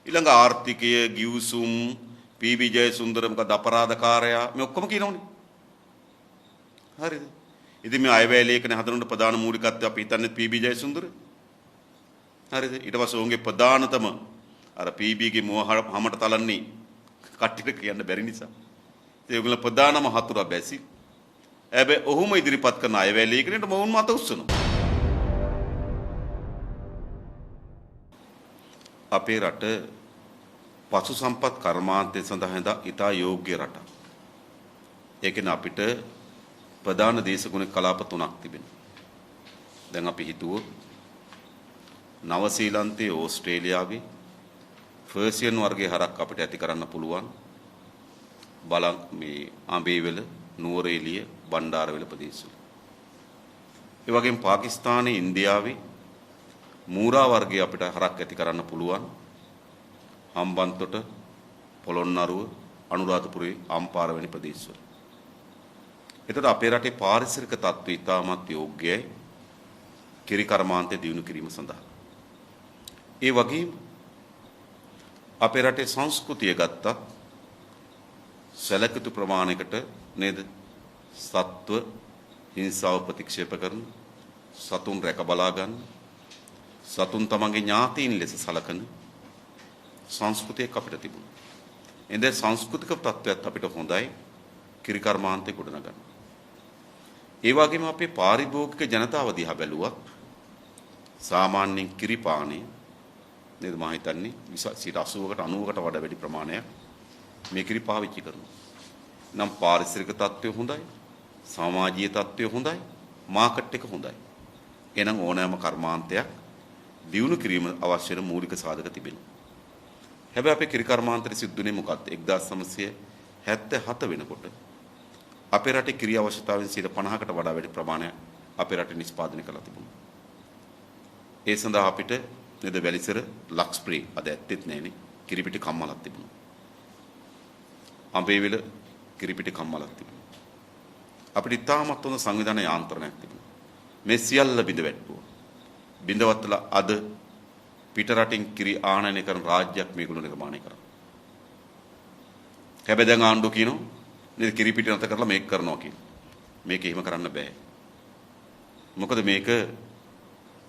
ඊළඟ ආර්ථිකය, ගිවිසුම්, පී.බී. ජයසුන්දර මොකද අපරාධකාරයා මේ ඔක්කොම කියනවනේ. හරිද? ඉතින් මේ අයවැය ලේඛන හදනකොට ප්‍රධාන මූලිකත්වය අපි හිතන්නේ පී.බී. ජයසුන්දර. හරිද? ඊට පස්සේ ඔවුන්ගේ ප්‍රධානතම අර පී.බීගේ මුව හැමට තලන්නේ කට්ටියට කියන්න බැරි නිසා. ඒගොල්ලෝ ප්‍රධානම හතුරා බැසි. හැබැයි ඔහුම ඉදිරිපත් කරන අයවැය ලේඛනයට මොවුන් මත උස්සනවා. අපේ රට පසු සම්පත් කර්මාන්තය සඳහා ඉතා යෝග්‍ය රටක්. ඒ කියන්නේ අපිට ප්‍රධාන දේශගුණික කලාප තුනක් තිබෙනවා. දැන් අපි හිතුවොත් නව ශ්‍රීලන්තයේ ඕස්ට්‍රේලියාවේ ෆර්සියන් වර්ගයේ හරක් අපිට ඇති කරන්න පුළුවන්. බලන් මේ අඹේවැල, නුවරඑළිය, බණ්ඩාරවැල ප්‍රදේශවල. ඒ වගේම පාකිස්තානයේ, ඉන්දියාවේ මූරා වර්ගයේ අපිට හරක් ඇති කරන්න පුළුවන්. හම්බන්තොට, පොළොන්නරුව, අනුරාධපුරයේ අම්පාර වැනි ප්‍රදේශවල. එතකොට අපේ රටේ පාරිසරික තත්ත්වය ඉතාමත් යෝග්‍යයි කිරි කර්මාන්තය දියුණු කිරීම සඳහා. ඒ වගේම අපේ රටේ සංස්කෘතිය ගත්තත් සැලකිතු ප්‍රමාණයකට නේද සත්ව හිංසාව ප්‍රතික්ෂේප කරන, සතුන් රැක බලා ගන්න, සතුන් තමන්ගේ ඥාතීන් ලෙස සලකන සංස්කෘතියක් අපිට තිබුණා. එඳ සංස්කෘතික තත්ත්වයක් අපිට හොඳයි කිරි කර්මාන්තේ ගොඩනගන්න. ඒ වගේම අපේ පාරිභෝගික ජනතාව දිහා බැලුවත් සාමාන්‍යයෙන් කිරි පානය නේද මම හිතන්නේ 80කට 90කට වඩා වැඩි ප්‍රමාණයක් මේ කිරි පාවිච්චි කරනවා. නම් පාරිසරික තත්ත්වය හොඳයි, සමාජීය තත්ත්වය හොඳයි, මාකට් එක හොඳයි. එහෙනම් ඕනෑම කර්මාන්තයක් දියුණු කිරීම අවශ්‍ය වෙන මූලික සාධක තිබෙනවා. හැබැයි අපේ කිරි කර්මාන්තයේ සිද්ධුනේ මොකක්ද? 1977 වෙනකොට අපේ රටේ කිරි අවශ්‍යතාවයෙන් 50%කට වඩා වැඩි ප්‍රමාණයක් අපේ රටේ නිෂ්පාදනය කරලා තිබුණා. ඒ සඳහා අපිට නේද වැලිසර ලක්ස්ප්‍රේ අද ඇත්තෙත් නැහැනේ. කිරිපිටි කම්මලක් තිබුණා. අඹේවිල කිරිපිටි කම්මලක් තිබුණා. අපිට ඉතාමත් හොඳ සංවිධාන යාන්ත්‍රණයක් තිබුණා. මේ සියල්ල බිඳ වැටුවා. බිඳවත්තලා අද පිට රටින් කිරි ආනයනය කරන රාජ්‍යයක් මේගොල්ලෝ නිර්මාණය කරා. හැබැයි දැන් ආණ්ඩුව කියනවා නේද කිරිපිටි නැත කරලා මේක කරනවා කියලා. මේක එහෙම කරන්න බෑ. මොකද මේක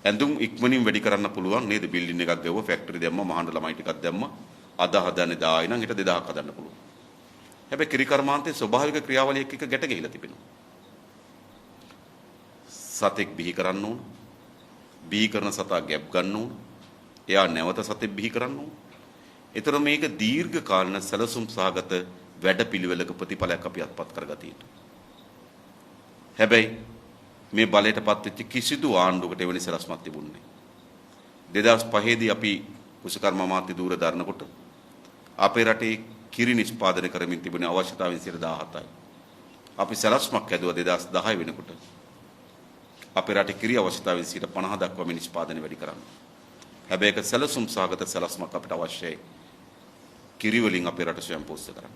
ඇඳුම් ඉක්මනින් වැඩි කරන්න පුළුවන් නේද? බිල්ඩින් එකක් ගැවුවා, ෆැක්ටරි දැම්මා, මහාන ළමයි ටිකක් දැම්මා. අද හදන්නේ 10යි නම් හෙට 2000ක් හදන්න පුළුවන්. හැබැයි කිරි කර්මාන්තයේ ස්වභාවික ක්‍රියාවලියක් එක්ක ගැට ගිහිලා තිබෙනවා. සතෙක් බිහි කරන්න ඕන. බිහි කරන සතා ගැබ් ගන්න ඕන. එයා නැවත සතෙක් බිහි කරන්න ඕන. ඒතර මේක දීර්ඝ කාලීන සැලසුම් සහගත වැඩපිළිවෙලක ප්‍රතිඵලයක් අපි අත්පත් කරගත යුතුයි. හැබැයි මේ බලයටපත් වෙච්ච කිසිදු ආණ්ඩුවකට එවැනි සැලැස්මක් තිබුණේ නැහැ. 2005 දී අපි කුසකර්ම අමාත්‍ය ධූර දරනකොට අපේ රටේ කිරි නිෂ්පාදනය කරමින් තිබුණේ අවශ්‍යතාවයෙන් 17යි. අපි සැලැස්මක් ඇදුවා 2010 වෙනකොට අපේ රටේ කිරි අවශ්‍යතාවයෙන් 50 දක්වා මේ නිෂ්පාදනය වැඩි කරන්න. හැබැයි ඒක සැලසුම් සහගත සැලැස්මක් අපිට අවශ්‍යයි. කිරි වලින් අපේ රට ස්වයං පෝෂ්‍ය කරන්න.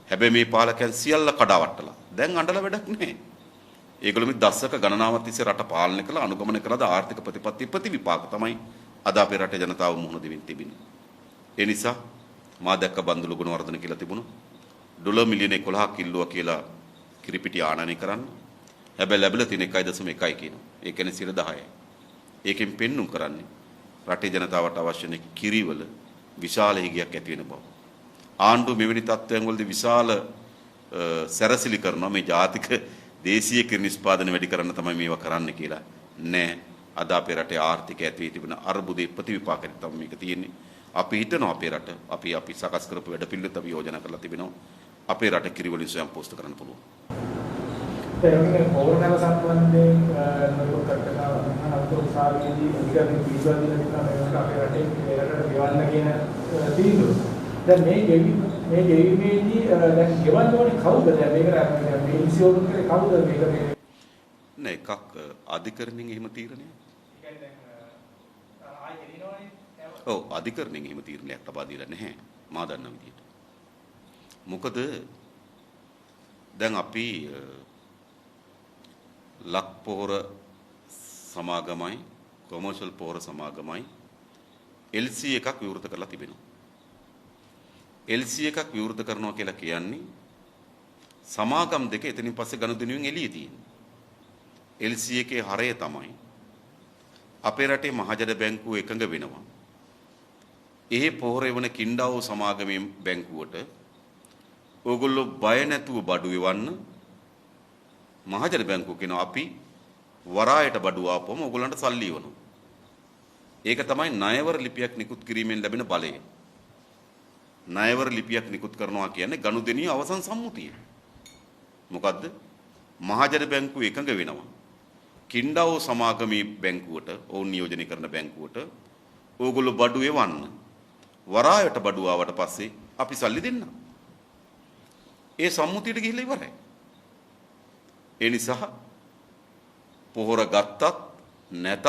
හැබැයි මේ පාලකයන් සියල්ල කඩාවට්ටලා දැන් අඬලා වැඩක් නැහැ. ඒගොල්ලෝ මේ දශක ගණනාවක් තිස්සේ රට පාලනය කළා, අනුගමනය කළාද ආර්ථික ප්‍රතිපත්ති ප්‍රතිවිපාක තමයි අද අපේ රටේ ජනතාව මුහුණ දෙමින් තිබෙන්නේ. ඒ නිසා මා දැක්ක බන්දුල ගුණවර්ධන කියලා තිබුණා ඩොලර් මිලියන 11ක් ඉල්ලුවා කියලා කිරිපිටි ආනයනය කරන්න. හැබැයි ලැබිලා තියෙන 1.1 කියනවා. ඒ කියන්නේ 10යි. ඒකෙන් පෙන්눔 කරන්නේ රටේ ජනතාවට අවශ්‍ය නේ කිරිවල විශාල හිගයක් ඇති වෙන බව. ආණ්ඩුව මෙවැනි තත්ත්වයන් වලදී විශාල සැරසිලි කරනවා මේ ජාතික දේශීය කිරි නිෂ්පාදනය වැඩි කරන්න තමයි මේවා කරන්න කියලා. නෑ. අද අපේ රටේ ආර්ථිකය ඇති වී තිබෙන අර්බුදයේ ප්‍රතිවිපාකයක් තමයි මේක තියෙන්නේ. අපි හිතනවා අපේ රට අපි සකස් කරපු වැඩ පිළිවෙලත් අපි යෝජනා කරලා තිබෙනවා. අපේ රට කිරි වලින් ස්වයං පෝෂ්‍ය කරන්න පුළුවන්. ඒකනේ පොරණල සම්බන්ධයෙන් නොයෙකුත් කටකතා අනුසාරයේදී අධිකරණ පිළිබඳව තියෙනවා මේක අපේ රටේ රටට ගෙවන්න කියන තීන්දුව. දැන් මේ ගෙවීමේදී දැන් ගෙවන්න ඕනේ කවුද? දැන් මේකට මේ ඉන්සියෝරන්ස් කරේ කවුද මේක මේ නෑ එකක් අධිකරණයෙන් එහෙම තීරණයක්. ඒ කියන්නේ දැන් ආයෙ ගෙනිනවනේ. ඔව් අධිකරණයෙන් එහෙම තීරණයක් ලබා දීලා නැහැ මා දන්න විදිහට. මොකද දැන් අපි ලක් පොහොර සමාගමයි කොමර්ෂල් පොහොර සමාගමයි LC එකක් විවෘත කරලා තිබෙනවා. LC එකක් විවෘත කරනවා කියලා කියන්නේ සමාගම් දෙක එතනින් පස්සේ ගනුදෙනුවෙන් එළියේ තියෙනවා. LC එකේ හරය තමයි අපේ රටේ මහජන බැංකුව එකඟ වෙනවා. එහි පොහොර වන කින්ඩාවෝ සමාගමේ බැංකුවට ඕගොල්ලෝ බය නැතුව බඩු එවන්න. මහජන බැංකුව කියනවා අපි වරායට බඩු ආපුවම ඕගොල්ලන්ට සල්ලි ඉවනවා. ඒක තමයි ණයවර ලිපියක් නිකුත් කිරීමෙන් ලැබෙන බලය. ණයවර ලිපියක් නිකුත් කරනවා කියන්නේ ගනුදෙනුවේ අවසන් සම්මුතිය. මොකද්ද? මහජන බැංකුව එකඟ වෙනවා. කින්ඩාවෝ සමාගමේ බැංකුවට ඔවුන් නියෝජනය කරන බැංකුවට ඕගොල්ලෝ බඩු එවන්න. වරායට බඩු ආවට පස්සේ අපි සල්ලි දෙන්න. ඒ සම්මුතියට ගිහිල්ලා ඉවරයි. ඒ නිසා පොහොර ගත්තත් නැතත්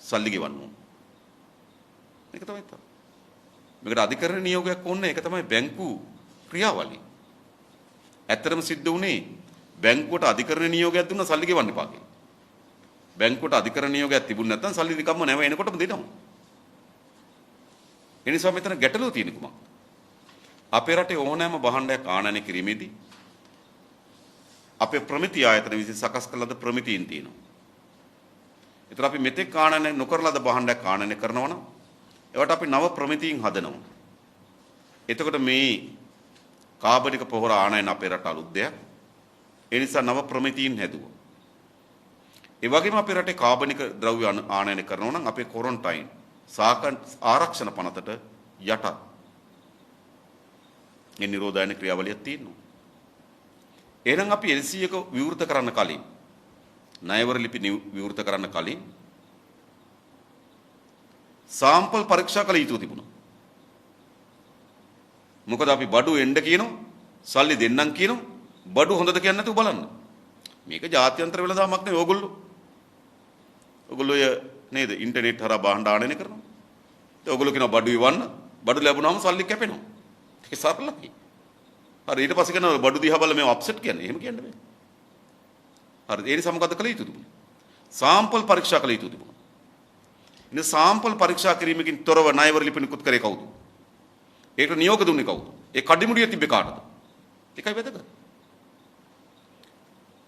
සල්ලි ගෙවන්න ඕන. මේක තමයි තා. මේකට අධිකරණ නියෝගයක් ඕනේ. ඒක තමයි බැංකු ක්‍රියාවලිය. ඇත්තටම සිද්ධ වුණේ බැංකුවට අධිකරණ නියෝගයක් දුන්නා සල්ලි ගෙවන්න එපා කියලා. බැංකුවට අධිකරණ නියෝගයක් තිබුණ නැත්නම් සල්ලි නිකම්ම නැව එනකොටම දෙනවා. ඒ නිසා මෙතන ගැටලුව තියෙන්නේ කුමක්ද? අපේ රටේ ඕනෑම භාණ්ඩයක් ආනයනය කිරීමේදී අපේ ප්‍රමිති ආයතන විසින් සකස් කළ ලද ප්‍රමිතීන් තියෙනවා. ඒතර අපි මෙතෙක් ආනයනය නොකරන ලද භාණ්ඩයක් ආනයනය කරනවා නම් ඒවට අපි නව ප්‍රමිතීන් හදනවා. එතකොට මේ කාබනික පොහොර ආනයන අපේ රට අලුත් දෙයක්. ඒ නිසා නව ප්‍රමිතීන් හැදුවා. ඒ වගේම අපේ රටේ කාබනික ද්‍රව්‍ය ආනයනය කරනවා නම් අපේ කොරන්ටයින් ආරක්ෂණ පනතට යටත් ඒ නිරෝධායන ක්‍රියාවලියක් තියෙනවා. එහෙනම් අපි LC එක විවෘත කරන්න කලින් ණයවර ලිපි විවෘත කරන්න කලින් සාම්පල් පරීක්ෂා කළ යුතු තිබුණා. මොකද අපි බඩු එන්න කියනවා, සල්ලි දෙන්නම් කියනවා, බඩු හොඳද කියන්නේ නැතුව බලන්න. මේක ජාත්‍යන්තර වෙළඳාමක් නෙවෙයි ඕගොල්ලෝ. ඕගොල්ලෝ නේද ඉන්ටර්නෙට් හරහා භාණ්ඩ ආනයනය කරනවා. ඒ ඕගොල්ලෝ කියනවා බඩු ඉවන්න, බඩු ලැබුණාම සල්ලි කැපෙනවා. ඒක සරලයි. හරි ඊට පස්සේ කියනවා බඩු දිහා බලලා මේව අප්සෙට් කියන්නේ. එහෙම කියන්න බෑ. හරි ඒ නිසා මොකද කළ යුතුද? සාම්පල් පරීක්ෂා කළ යුතුද? ඉතින් සාම්පල් පරීක්ෂා කිරීමකින් තොරව ණයවර ලිපි නිකුත් කරේ කවුද? ඒකට නියෝග දුන්නේ කවුද? ඒ කඩිමුඩිය තිබ්බේ කාටද? ඒකයි වැදගත්.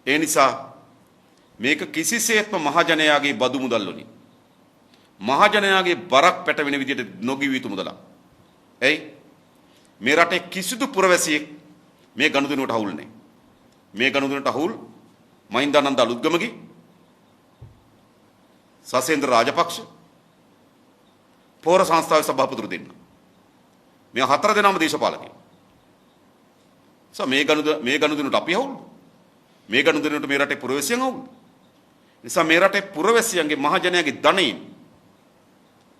ඒ නිසා මේක කිසිසේත්ම මහජනයාගේ බදු මුදල් වලින් මහජනයාගේ බරක් පැටවෙන විදිහට නොගිය යුතු මුදලක්. එයි මේ රටේ කිසිදු පුරවැසියෙක් මේ ගනුදෙනුවට අහුල් නැහැ. මේ ගනුදෙනුවට අහුල් මහින්දානන්ද අලුත්ගමගේ සසේන්ද්‍ර රාජපක්ෂ පොහොර සංස්ථාවේ සභාපතිතුරු දෙන්න. මේ හතර දෙනාම දේශපාලකයෝ. මේ ගනුදෙනුවට අපි අහුල්. මේ ගනුදෙනුවට මේ රටේ පුරවැසියන් අහුල්. නිසා මේ රටේ පුරවැසියන්ගේ මහජනයාගේ ධනෙන්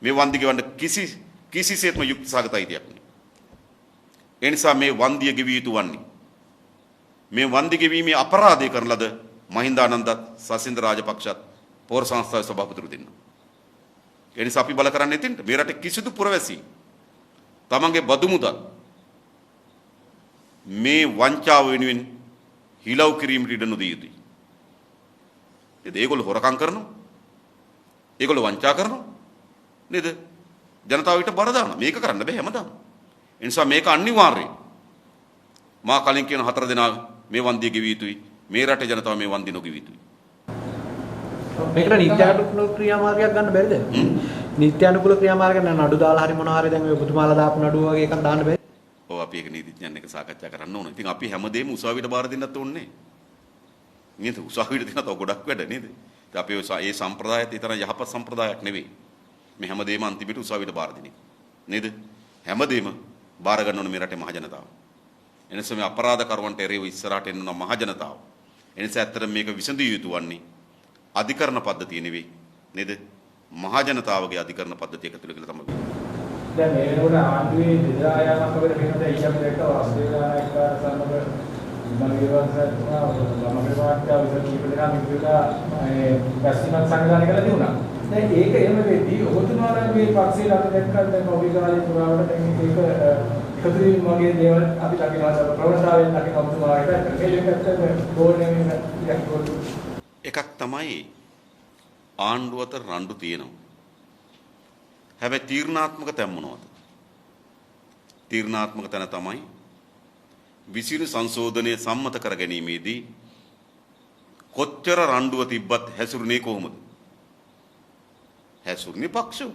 මේ වන්දි ගෙවන්න කිසිසේත්ම යුක්ති සහගත අයිතියක් නෑ. ඒ නිසා මේ වන්දිය ගෙවිය යුතු වන්නේ මේ වන්දි ගෙවීමේ අපරාධය කරන ලද මහින්දානන්දත් සසේන්ද්‍ර රාජපක්ෂත් පොහොර සංස්ථාවේ සභාපතිතුරු දෙන්න. ඒ නිසා අපි බල කරන්නේ එතෙන්ට මේ රටේ කිසිදු පුරවැසි තමන්ගේ බදු මුදල් මේ වංචාව වෙනුවෙන් හිලව් කිරීමට ඉඩ නොදිය යුතුයි. ඒගොල්ලෝ හොරකම් කරනවා. ඒගොල්ලෝ වංචා කරනවා. නේද? ජනතාවට බර දානවා. මේක කරන්න බෑ හැමදාම. ඒ නිසා මේක අනිවාර්යයි. මා කලින් කියන හතර දෙනා මේ වන්දිය ගෙවිය යුතුයි. මේ රටේ ජනතාව මේ වන්දිය නොගෙවිය යුතුයි. මේකට නිත්‍යානුකූල ක්‍රියාමාර්ගයක් ගන්න බැරිද? නිත්‍යානුකූල ක්‍රියාමාර්ගයක් නඩු දාලා හරි මොනවා හරි දැන් ඔය ඔබතුමාලා දාපු නඩුව වගේ එකක් දාන්න බැහැ. ඔව් අපි ඒක නීතිඥයන් එක්ක සාකච්ඡා කරන්න ඕන. ඉතින් අපි හැමදේම උසාවියට බාර දෙන්නත් ඕනේ. නේද? උසාවියට දෙනවා තව ගොඩක් වැඩ නේද? ඉතින් අපි ඒ සම්ප්‍රදායත් ඒ තරම් යහපත් සම්ප්‍රදායක් නෙවෙයි. මේ හැමදේම අන්තිමට උසාවියට බාර දෙන එක. නේද? හැමදේම බාර ගන්න ඕනේ මේ රටේ මහ ජනතාව. එනිසා මේ අපරාධ කරුවන්ට එරෙහිව ඉස්සරහට එන්න මහ ජනතාව. එනිසා ඇත්තට මේක විසඳිය යුතු වන්නේ අධිකරණ පද්ධතිය නෙවෙයි. නේද? මහ ජනතාවගේ අධිකරණ පද්ධතිය එකතු වෙලා තමයි. දැන් මේ වෙනකොට ආණ්ඩුවේ දෙදා යාමක් අපිට වෙනද ඊයම් දෙක වාස්තේලා එක්කාර සම්බන්ධ මලියවන්සතුමා ළමපෙවාට්ටා විතර කීප දෙනා මිත්‍රලා මේ පැසිමක් සංවිධානය කරලා තිබුණා. දැන් ඒක එහෙම වෙද්දී ඔබතුමාලගේ පක්ෂයේ අපි දැක්කත් දැන් ඔබිකාලේ පුරාවට දැන් ඒක එකතු වීම වගේ දේවල් අපි දකිනවා ප්‍රවණතාවයෙන් දකින ඔබතුමාලට මේකත් ඕනේ එකක් තමයි ආණ්ඩුව අතර රණ්ඩු තියෙනවා. හැබැයි තීරණාත්මක තැන් මොනවද? තීරණාත්මක තැන තමයි විසිරු සංශෝධනය සම්මත කර ගැනීමේදී කොච්චර රණ්ඩුව තිබ්බත් හැසිරුනේ කොහොමද? හැසිරුනේ පක්ෂව.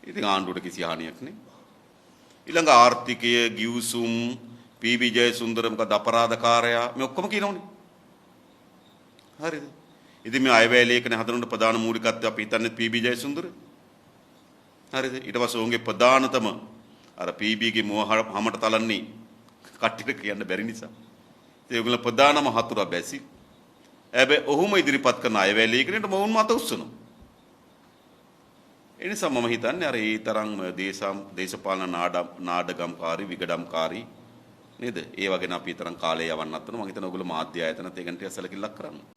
ඉතින් ආණ්ඩුවට කිසි හානියක් නෑ. ඊළඟ ආර්ථිකය ගිවිසුම් පී.බී. ජයසුන්දර මොකද අපරාධකාරයා මේ ඔක්කොම කියනවනේ. හරිද? ඉතින් මේ අයවැය ලේඛන හදනකොට ප්‍රධාන මූලිකත්වය අපි හිතන්නේ පී.බී. ජයසුන්දර. හරිද? ඊට පස්සේ ඔවුන්ගේ ප්‍රධානතම අර පී.බීගේ මුව හැමට තලන්නේ කට්ටියට කියන්න බැරි නිසා. ඒගොල්ලෝ ප්‍රධානම හතුරා බැසි. හැබැයි ඔහුම ඉදිරිපත් කරන අයවැය ලේඛනයට මොවුන් මත උස්සනවා. ඒ නිසා මම හිතන්නේ අර ඒ තරම් දේශපාලන නාඩගම්කාරී විගඩම්කාරී නේද? ඒ වගේ නම් අපි තරම් කාලය යවන්නත් ඕන. මම හිතනවා ඔයගොල්ලෝ මාධ්‍ය ආයතනත් ඒ ගැන ටිකක් සැලකිල්ලක් කරන්න.